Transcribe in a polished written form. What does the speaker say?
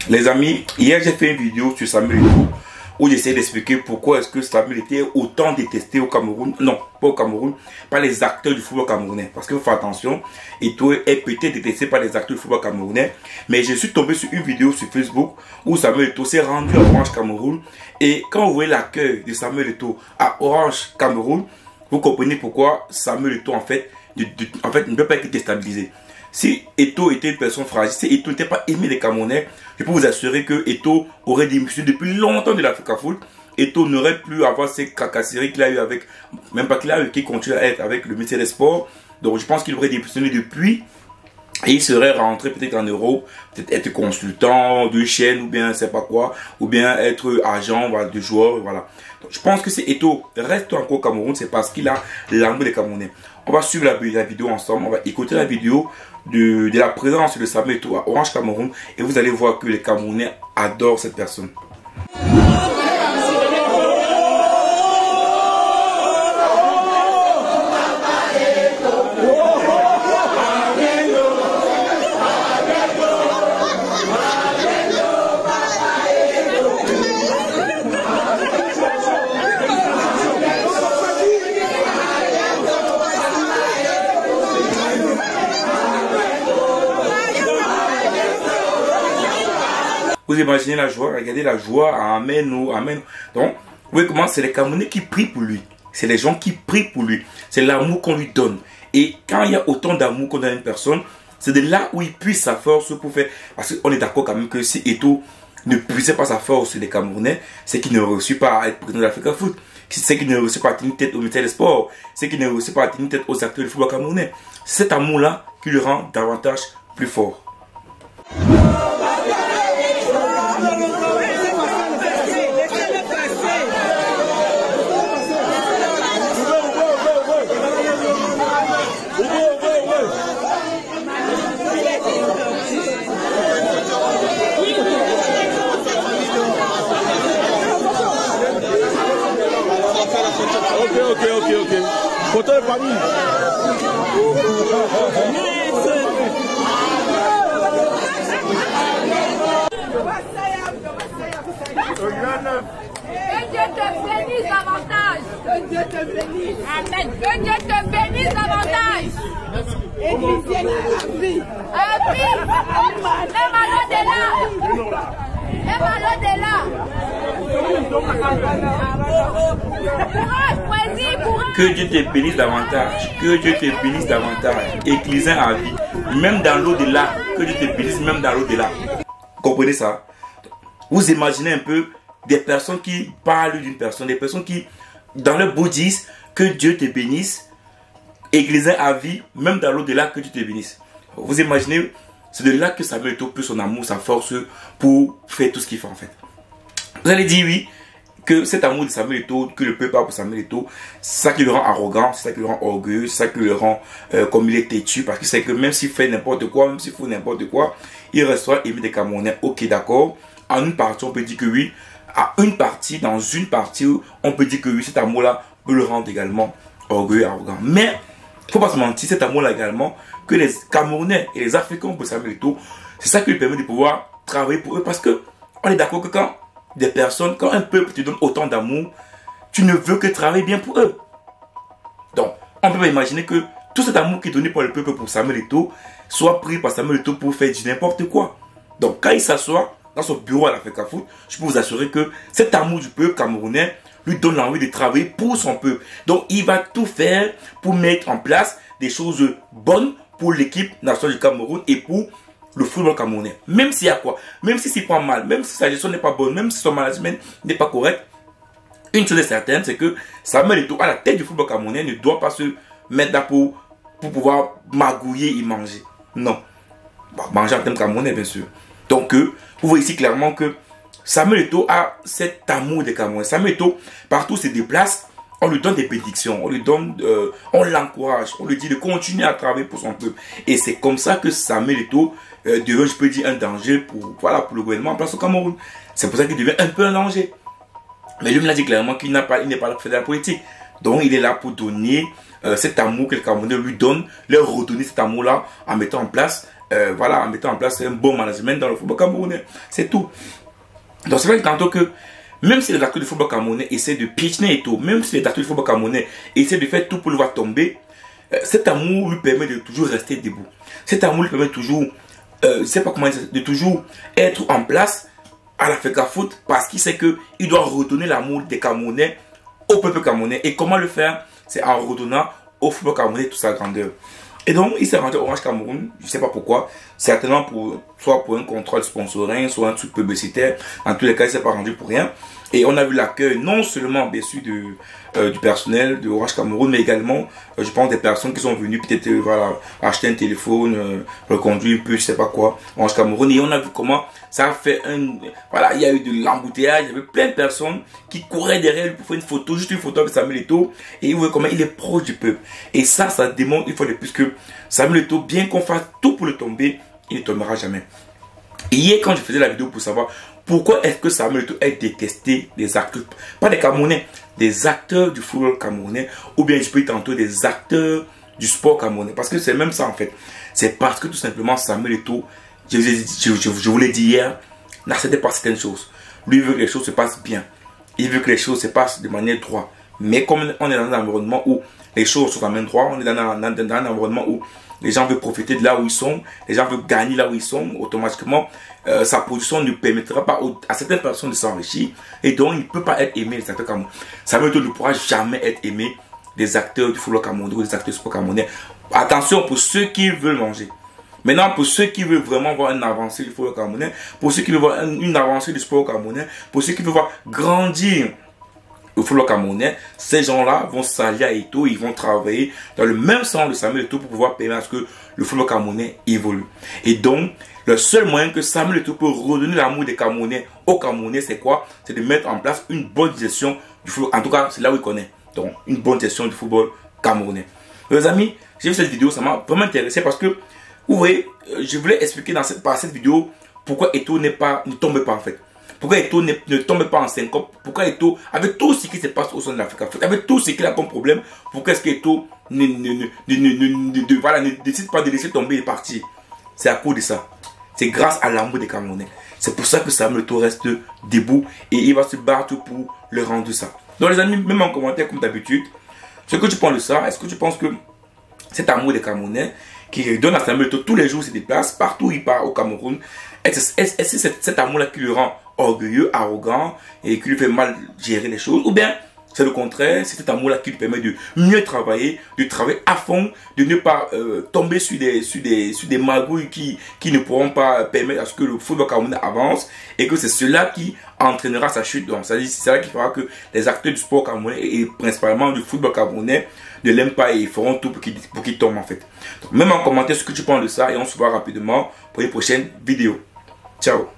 Les amis, hier j'ai fait une vidéo sur Samuel Eto'o où j'essaie d'expliquer pourquoi est-ce que Samuel était autant détesté au Cameroun. Non, pas au Cameroun, par les acteurs du football camerounais. Parce que, faut attention, Eto'o est peut-être détesté par les acteurs du football camerounais. Mais je suis tombé sur une vidéo sur Facebook où Samuel Eto'o s'est rendu à Orange Cameroun. Et quand vous voyez l'accueil de Samuel Eto'o à Orange Cameroun, vous comprenez pourquoi Samuel Eto'o en fait ne peut pas être déstabilisé. Si Eto'o était une personne fragile, si Eto'o n'était pas aimé des Camerounais, je peux vous assurer que Eto'o aurait démissionné depuis longtemps de l'Africafoot. Eto'o n'aurait plus avoir ces cacasseries qu'il a eu avec, même pas qu'il a eu, qu'il continue à être avec le ministère des Sports. Donc je pense qu'il aurait démissionné depuis. Et il serait rentré peut-être en Europe, peut-être être consultant de chaîne ou bien je sais pas quoi, ou bien être agent de joueur, voilà. Donc, je pense que si Eto'o reste encore au Cameroun, c'est parce qu'il a l'amour des Camerounais. On va suivre la vidéo ensemble, on va écouter la vidéo de la présence de Samuel Eto'o à Orange Cameroun et vous allez voir que les Camerounais adorent cette personne. Vous imaginez la joie, regardez la joie, amen, amen. Donc, vous voyez comment c'est les Camerounais qui prient pour lui. C'est les gens qui prient pour lui. C'est l'amour qu'on lui donne. Et quand il y a autant d'amour qu'on donne à une personne, c'est de là où il puise sa force pour faire. Parce qu'on est d'accord quand même que si Eto'o ne puisait pas sa force sur les Camerounais, c'est qu'il ne réussit pas à être président de l'Africafoot. C'est qu'il ne réussit pas à tenir tête au ministère des Sports. C'est qu'il ne réussit pas à tenir tête aux acteurs du football camerounais. C'est cet amour-là qui le rend davantage plus fort. Ok. Photo de famille. Que Dieu te bénisse davantage. Que Dieu te bénisse. Amen. Que Dieu te bénisse davantage. Église à vie. À vie. Même à l'au-delà. Même à l'au-delà. Que Dieu te bénisse davantage. Que Dieu te bénisse davantage. Éclisant à vie. Même dans l'au-delà. Que Dieu te bénisse même dans l'au-delà. Vous comprenez ça? Vous imaginez un peu des personnes qui parlent d'une personne, des personnes qui, dans leur bouche, disent que Dieu te bénisse, éclisant à vie, même dans l'au-delà, que Dieu te bénisse. Vous imaginez, c'est de là que Samuel Eto'o peut son amour, sa force pour faire tout ce qu'il fait en fait. Vous allez dire oui, que cet amour de Samuel Eto'o, que le peuple a pour Samuel Eto'o, c'est ça qui le rend arrogant, c'est ça qui le rend orgueilleux, c'est ça qui le rend comme il est têtu, parce que c'est que même s'il fait n'importe quoi, même s'il fout n'importe quoi, il restera aimé des Camerounais. Ok, d'accord. En une partie, on peut dire que oui. À une partie, dans une partie, on peut dire que oui, cet amour-là peut le rendre également orgueilleux, arrogant. Mais, il ne faut pas se mentir, cet amour-là également, que les Camerounais et les Africains ont pour Samuel Eto'o, c'est ça qui lui permet de pouvoir travailler pour eux. Parce que, on est d'accord que quand des personnes, quand un peuple te donne autant d'amour, tu ne veux que travailler bien pour eux. Donc, on peut pas imaginer que tout cet amour qui est donné par le peuple pour Samuel Eto'o soit pris par Samuel Eto'o pour faire du n'importe quoi. Donc, quand il s'assoit dans son bureau à l'Africafoot, je peux vous assurer que cet amour du peuple camerounais lui donne l'envie de travailler pour son peuple. Donc, il va tout faire pour mettre en place des choses bonnes pour l'équipe nationale du Cameroun et pour le football camerounais. Même s'il y a quoi, même si s'il prend mal, même si sa gestion n'est pas bonne, même si son management n'est pas correct, une chose est certaine, c'est que Samuel Eto'o, à la tête du football camerounais, ne doit pas se mettre là pour pouvoir magouiller et manger. Non. Bon, manger en termes camerounais, bien sûr. Donc, vous voyez ici clairement que Samuel Eto'o a cet amour des Camerounais. Samuel Eto'o, partout où il se déplace, on lui donne des bénédictions, on l'encourage, on lui dit de continuer à travailler pour son peuple. Et c'est comme ça que Samuel Eto'o devient, je peux dire, un danger pour le gouvernement en place au Cameroun. C'est pour ça qu'il devient un peu un danger. Mais lui me l'a dit clairement qu'il n'est pas là pour faire de la politique. Donc il est là pour donner cet amour que les Camerounais lui donnent, leur redonner cet amour-là en mettant en place voilà, en mettant en place un bon management dans le football camerounais. C'est tout. Donc c'est vrai que tantôt que, même si les acteurs du football camerounais essaient de piétiner et tout, même si les acteurs du football camerounais essaient de faire tout pour le voir tomber, cet amour lui permet de toujours rester debout. Cet amour lui permet toujours, je sais pas comment dire, de toujours être en place à la FECA Foot parce qu'il sait qu'il doit redonner l'amour des Camerounais au peuple camerounais. Et comment le faire? C'est en redonnant au football camerounais toute sa grandeur. Et donc, il s'est rendu à Orange Cameroun, je ne sais pas pourquoi, certainement soit pour un contrôle sponsoring, soit un truc publicitaire. En tous les cas, il ne s'est pas rendu pour rien. Et on a vu l'accueil non seulement bien sûr du personnel de Orange Cameroun, mais également, je pense, des personnes qui sont venues peut-être voilà, acheter un téléphone, reconduire un peu, je sais pas quoi, Orange Cameroun. Et on a vu comment ça a fait voilà, il y a eu de l'embouteillage, il y avait plein de personnes qui couraient derrière lui pour faire une photo, juste une photo avec Samuel Eto'o. Et vous voyez comment il est proche du peuple. Et ça démontre une fois de plus que Samuel Eto'o, bien qu'on fasse tout pour le tomber, il ne tombera jamais. Et hier, quand je faisais la vidéo pour savoir pourquoi est-ce que Samuel Eto'o est détesté des acteurs, pas des Camerounais, des acteurs du football camerounais, ou bien je peux dire tantôt des acteurs du sport camerounais, parce que c'est même ça en fait. C'est parce que tout simplement Samuel Eto'o, je vous l'ai dit hier, n'acceptait pas certaines choses. Lui veut que les choses se passent bien. Il veut que les choses se passent de manière droite. Mais comme on est dans un environnement où les choses sont en main droite, on est dans un environnement où les gens veulent profiter de là où ils sont, les gens veulent gagner là où ils sont, automatiquement, sa position ne permettra pas à certaines personnes de s'enrichir, et donc il ne peut pas être aimé des acteurs camerounais. Samuel Eto'o ne pourra jamais être aimé des acteurs du football camerounais ou des acteurs du sport camerounais. Attention pour ceux qui veulent manger. Maintenant, pour ceux qui veulent vraiment voir une avancée du football camerounais, pour ceux qui veulent voir une avancée du sport camerounais, pour ceux qui veulent voir grandir le football camerounais, ces gens-là vont s'allier à Eto'o, ils vont travailler dans le même sens de Samuel Eto'o pour pouvoir permettre à ce que le football camerounais évolue. Et donc, le seul moyen que Samuel Eto'o peut redonner l'amour des Camerounais aux Camerounais, c'est quoi? C'est de mettre en place une bonne gestion du football. En tout cas, c'est là où il connaît. Donc, une bonne gestion du football camerounais. Les amis, j'ai vu cette vidéo, ça m'a vraiment intéressé parce que, vous voyez, je voulais expliquer par cette vidéo pourquoi Eto'o ne tombe pas en fait. Pourquoi Eto'o ne tombe pas en syncope? Pourquoi Eto'o, avec tout ce qui se passe au sein de l'Afrique, avec tout ce qu'il a comme problème, pourquoi est-ce qu'Eto'o ne décide pas de laisser tomber et partir? C'est à cause de ça. C'est grâce à l'amour des Camerounais. C'est pour ça que Samuel Eto'o reste debout et il va se battre pour le rendre ça. Donc les amis, même en commentaire comme d'habitude, ce que tu penses de ça, est-ce que tu penses que cet amour des Camerounais qui donne à Samuel Eto'o tous les jours, se déplace, partout où il part au Cameroun, est-ce que c'est cet amour-là qui le rend orgueilleux, arrogant et qui lui fait mal gérer les choses, ou bien c'est le contraire, c'est cet amour-là qui lui permet de mieux travailler, de travailler à fond, de ne pas tomber sur des magouilles qui ne pourront pas permettre à ce que le football camerounais avance, et que c'est cela qui entraînera sa chute. Donc c'est cela qui fera que les acteurs du sport camerounais et principalement du football camerounais ne l'aiment pas et ils feront tout pour qu'il tombe en fait. Donc, même en commentaire ce que tu penses de ça, et on se voit rapidement pour une prochaine vidéo. Ciao.